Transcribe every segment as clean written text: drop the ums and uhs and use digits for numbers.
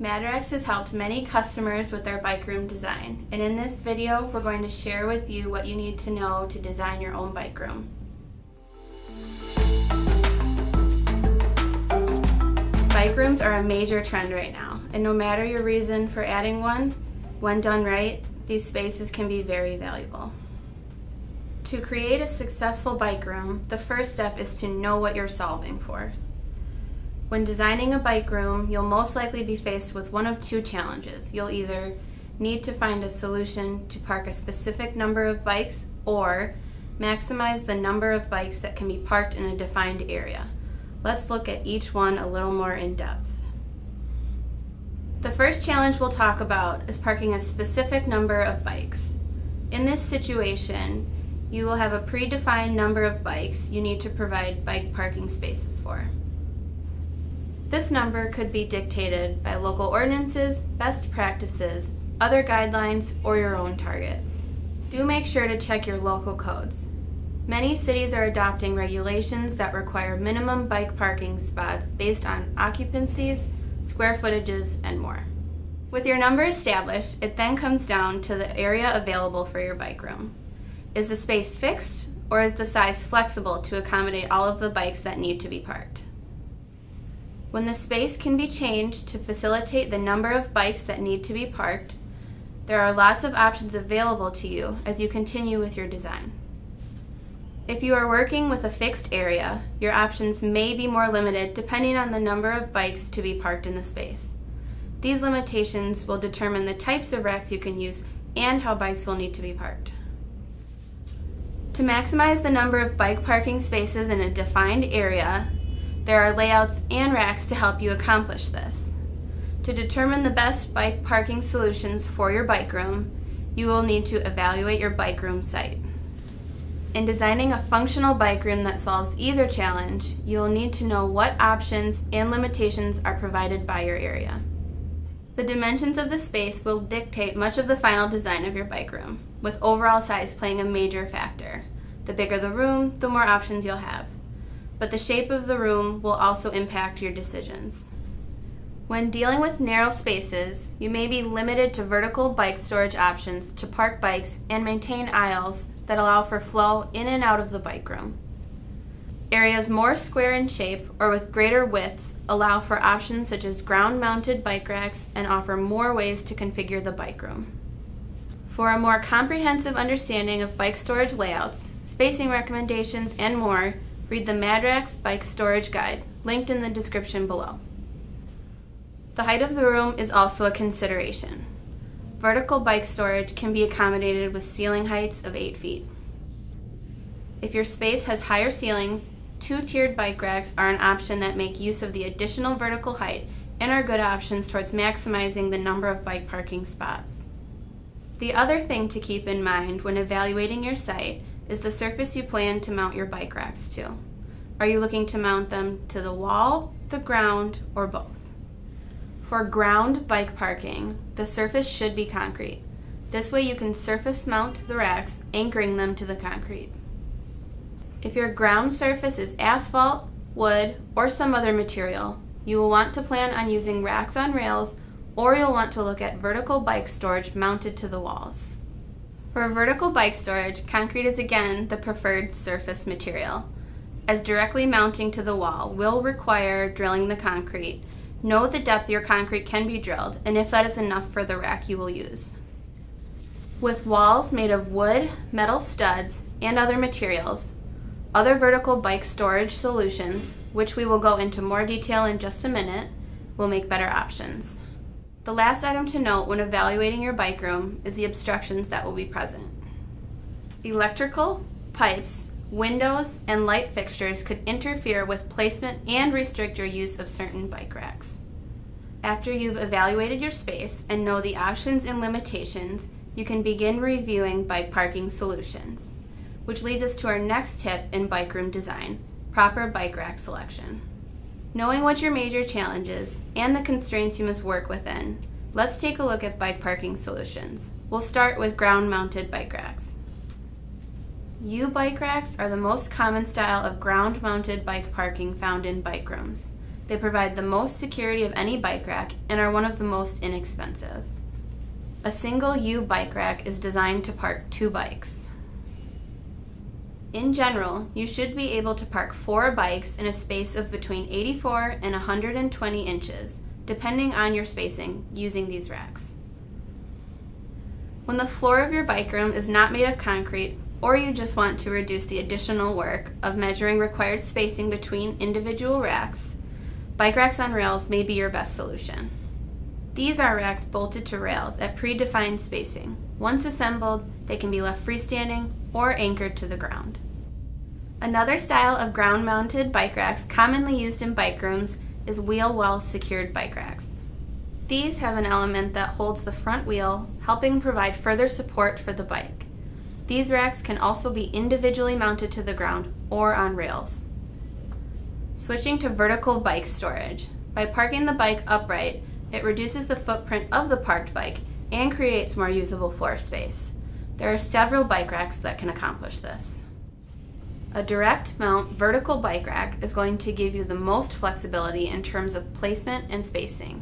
Madrax has helped many customers with their bike room design, and in this video we're going to share with you what you need to know to design your own bike room. Bike rooms are a major trend right now, and no matter your reason for adding one, when done right, these spaces can be very valuable. To create a successful bike room, the first step is to know what you're solving for. When designing a bike room, you'll most likely be faced with one of two challenges. You'll either need to find a solution to park a specific number of bikes or maximize the number of bikes that can be parked in a defined area. Let's look at each one a little more in depth. The first challenge we'll talk about is parking a specific number of bikes. In this situation, you will have a predefined number of bikes you need to provide bike parking spaces for. This number could be dictated by local ordinances, best practices, other guidelines, or your own target. Do make sure to check your local codes. Many cities are adopting regulations that require minimum bike parking spots based on occupancies, square footages, and more. With your number established, it then comes down to the area available for your bike room. Is the space fixed, or is the size flexible to accommodate all of the bikes that need to be parked? When the space can be changed to facilitate the number of bikes that need to be parked, there are lots of options available to you as you continue with your design. If you are working with a fixed area, your options may be more limited depending on the number of bikes to be parked in the space. These limitations will determine the types of racks you can use and how bikes will need to be parked. To maximize the number of bike parking spaces in a defined area, there are layouts and racks to help you accomplish this. To determine the best bike parking solutions for your bike room, you will need to evaluate your bike room site. In designing a functional bike room that solves either challenge, you will need to know what options and limitations are provided by your area. The dimensions of the space will dictate much of the final design of your bike room, with overall size playing a major factor. The bigger the room, the more options you'll have. But the shape of the room will also impact your decisions. When dealing with narrow spaces, you may be limited to vertical bike storage options to park bikes and maintain aisles that allow for flow in and out of the bike room. Areas more square in shape or with greater widths allow for options such as ground-mounted bike racks and offer more ways to configure the bike room. For a more comprehensive understanding of bike storage layouts, spacing recommendations, and more, read the Madrax Bike Storage Guide, linked in the description below. The height of the room is also a consideration. Vertical bike storage can be accommodated with ceiling heights of 8 feet. If your space has higher ceilings, two-tiered bike racks are an option that make use of the additional vertical height and are good options towards maximizing the number of bike parking spots. The other thing to keep in mind when evaluating your site is the surface you plan to mount your bike racks to. Are you looking to mount them to the wall, the ground, or both? For ground bike parking, the surface should be concrete. This way you can surface mount the racks, anchoring them to the concrete. If your ground surface is asphalt, wood, or some other material, you will want to plan on using racks on rails, or you'll want to look at vertical bike storage mounted to the walls. For vertical bike storage, concrete is again the preferred surface material, as directly mounting to the wall will require drilling the concrete. Know the depth your concrete can be drilled, and if that is enough for the rack you will use. With walls made of wood, metal studs, and other materials, other vertical bike storage solutions, which we will go into more detail in just a minute, will make better options. The last item to note when evaluating your bike room is the obstructions that will be present. Electrical, pipes, windows, and light fixtures could interfere with placement and restrict your use of certain bike racks. After you've evaluated your space and know the options and limitations, you can begin reviewing bike parking solutions, which leads us to our next tip in bike room design: proper bike rack selection. Knowing what your major challenges and the constraints you must work within, let's take a look at bike parking solutions. We'll start with ground-mounted bike racks. U-bike racks are the most common style of ground-mounted bike parking found in bike rooms. They provide the most security of any bike rack and are one of the most inexpensive. A single U bike rack is designed to park 2 bikes. In general, you should be able to park 4 bikes in a space of between 84 and 120 inches, depending on your spacing, using these racks. When the floor of your bike room is not made of concrete, or you just want to reduce the additional work of measuring required spacing between individual racks, bike racks on rails may be your best solution. These are racks bolted to rails at predefined spacing. Once assembled, they can be left freestanding or anchored to the ground. Another style of ground-mounted bike racks commonly used in bike rooms is wheel well secured bike racks. These have an element that holds the front wheel, helping provide further support for the bike. These racks can also be individually mounted to the ground or on rails. Switching to vertical bike storage. By parking the bike upright, it reduces the footprint of the parked bike and creates more usable floor space. There are several bike racks that can accomplish this. A direct mount vertical bike rack is going to give you the most flexibility in terms of placement and spacing.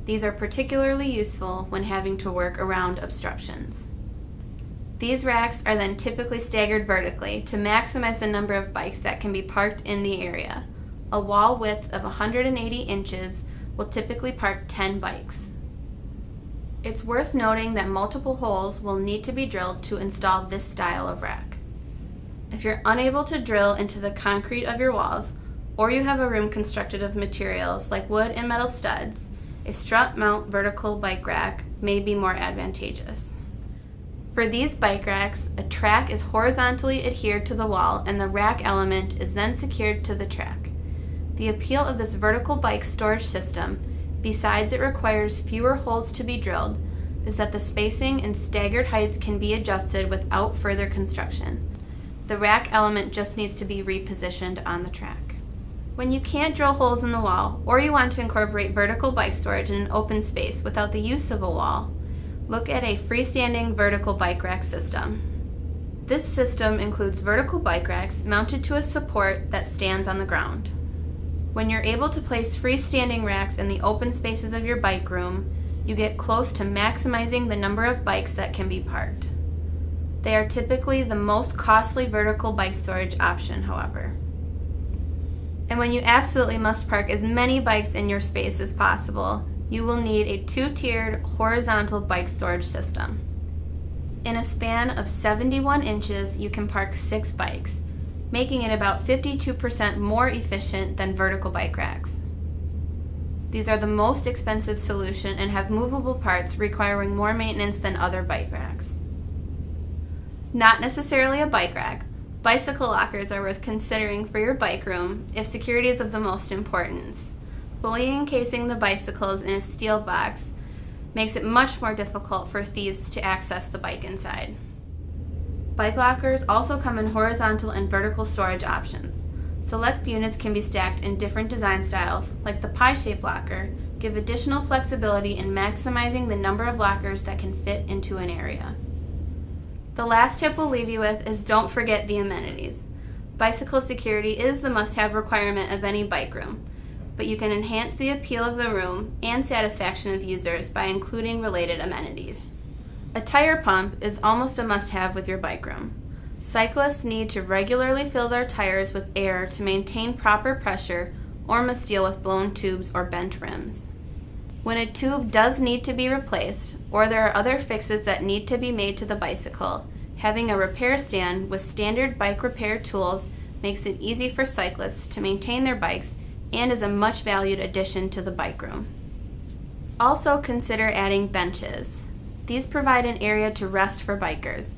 These are particularly useful when having to work around obstructions. These racks are then typically staggered vertically to maximize the number of bikes that can be parked in the area. A wall width of 180 inches will typically park 10 bikes. It's worth noting that multiple holes will need to be drilled to install this style of rack. If you're unable to drill into the concrete of your walls, or you have a room constructed of materials like wood and metal studs, a strut mount vertical bike rack may be more advantageous. For these bike racks, a track is horizontally adhered to the wall and the rack element is then secured to the track. The appeal of this vertical bike storage system, besides it requires fewer holes to be drilled, is that the spacing and staggered heights can be adjusted without further construction. The rack element just needs to be repositioned on the track. When you can't drill holes in the wall, or you want to incorporate vertical bike storage in an open space without the use of a wall, look at a freestanding vertical bike rack system. This system includes vertical bike racks mounted to a support that stands on the ground. When you're able to place freestanding racks in the open spaces of your bike room, you get close to maximizing the number of bikes that can be parked. They are typically the most costly vertical bike storage option, however. And when you absolutely must park as many bikes in your space as possible, you will need a 2-tiered horizontal bike storage system. In a span of 71 inches, you can park 6 bikes, making it about 52% more efficient than vertical bike racks. These are the most expensive solution and have movable parts requiring more maintenance than other bike racks. Not necessarily a bike rack, bicycle lockers are worth considering for your bike room if security is of the most importance. Fully encasing the bicycles in a steel box makes it much more difficult for thieves to access the bike inside. Bike lockers also come in horizontal and vertical storage options. Select units can be stacked in different design styles, like the pie-shaped locker, give additional flexibility in maximizing the number of lockers that can fit into an area. The last tip we'll leave you with is don't forget the amenities. Bicycle security is the must-have requirement of any bike room, but you can enhance the appeal of the room and satisfaction of users by including related amenities. A tire pump is almost a must-have with your bike room. Cyclists need to regularly fill their tires with air to maintain proper pressure or must deal with blown tubes or bent rims. When a tube does need to be replaced, or there are other fixes that need to be made to the bicycle, having a repair stand with standard bike repair tools makes it easy for cyclists to maintain their bikes and is a much valued addition to the bike room. Also consider adding benches. These provide an area to rest for bikers.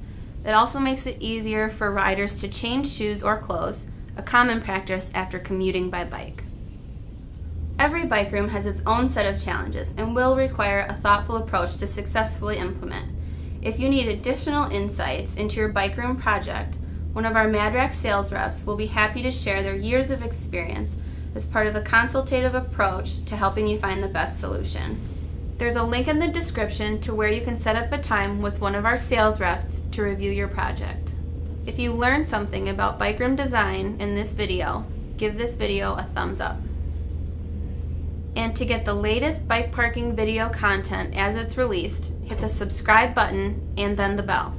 It also makes it easier for riders to change shoes or clothes, a common practice after commuting by bike. Every bike room has its own set of challenges and will require a thoughtful approach to successfully implement. If you need additional insights into your bike room project, one of our Madrax sales reps will be happy to share their years of experience as part of a consultative approach to helping you find the best solution. There's a link in the description to where you can set up a time with one of our sales reps to review your project. If you learned something about bike room design in this video, give this video a thumbs up. And to get the latest bike parking video content as it's released, hit the subscribe button and then the bell.